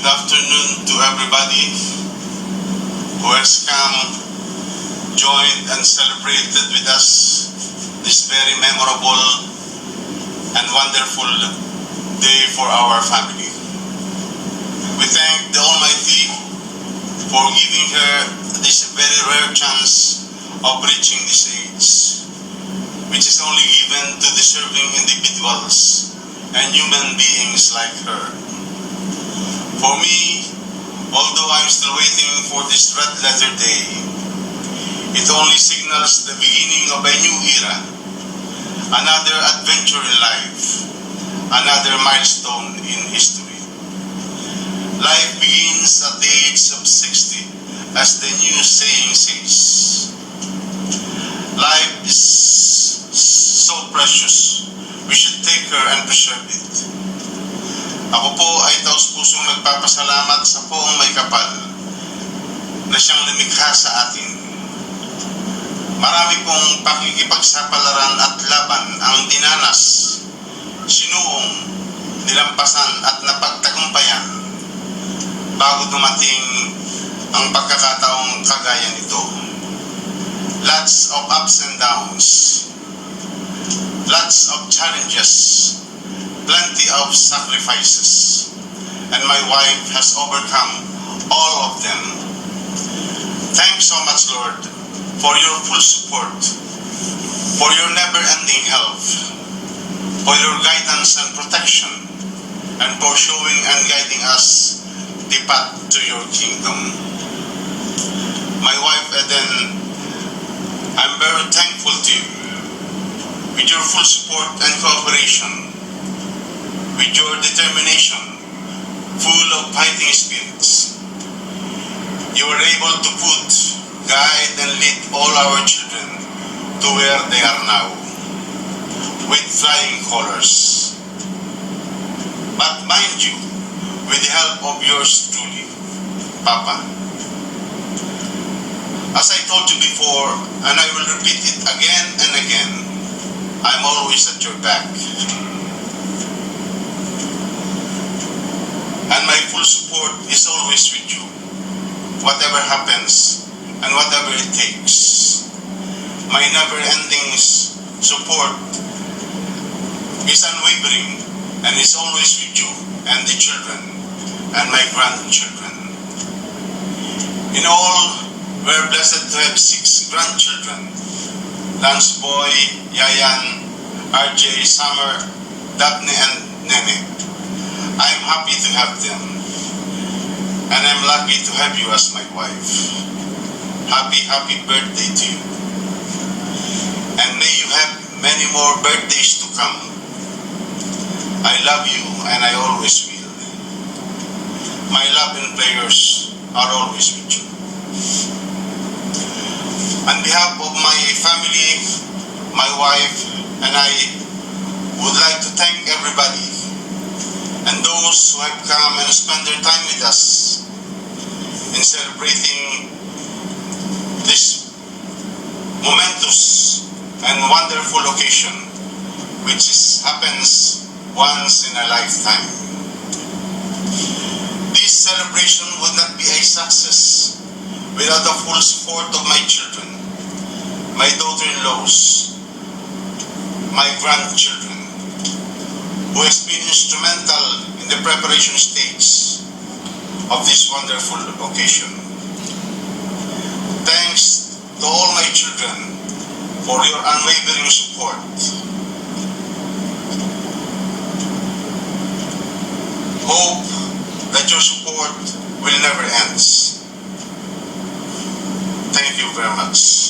afternoon to everybody who has come, joined and celebrated with us this very memorable and wonderful day for our family. We thank the Almighty for giving her this very rare chance of reaching this age, which is only given to deserving individuals and human beings like her. For me, although I'm still waiting for this red letter day, it only signals the beginning of a new era, another adventure in life, another milestone in history. Life begins at the age of 60, as the new saying says. Life is so precious, we should take her and preserve it. Ako po ay taus-pusong nagpapasalamat sa poong may kapal na siyang lumikha sa atin. Marami pong pakikipagsapalaran at laban ang dinanas, sinuong, nilampasan at napagtagumpayan bago dumating ang pagkakataong kagaya nito. Lots of ups and downs, lots of challenges, plenty of sacrifices, and my wife has overcome all of them. Thanks so much, Lord, for your full support, for your never-ending help, for your guidance and protection, and for showing and guiding us the path to your kingdom. My wife, Eden, I'm very thankful to you. With your full support and cooperation, with your determination, full of fighting spirits, you were able to put, guide, and lead all our children to where they are now, with flying colors. But mind you, with the help of yours truly, Papa. As I told you before, and I will repeat it again and again, I'm always at your back. And my full support is always with you, whatever happens and whatever it takes. My never-ending support is unwavering and is always with you and the children and my grandchildren. In all, we're blessed to have 6 grandchildren: Lance Boy, Yayan, RJ, Summer, Daphne, and Nene. I'm happy to have them, and I'm lucky to have you as my wife. Happy birthday to you. And may you have many more birthdays to come. I love you, and I always will. My love and prayers are always with you. On behalf of my family, my wife, and I would like to thank everybody and those who have come and spent their time with us in celebrating this momentous and wonderful occasion, which happens once in a lifetime. This celebration would not be a success without the full support of my children, my daughter-in-laws, my grandchildren, who has been instrumental in the preparation stage of this wonderful occasion. Thanks to all my children for your unwavering support. Hope that your support will never end. Thank you very much.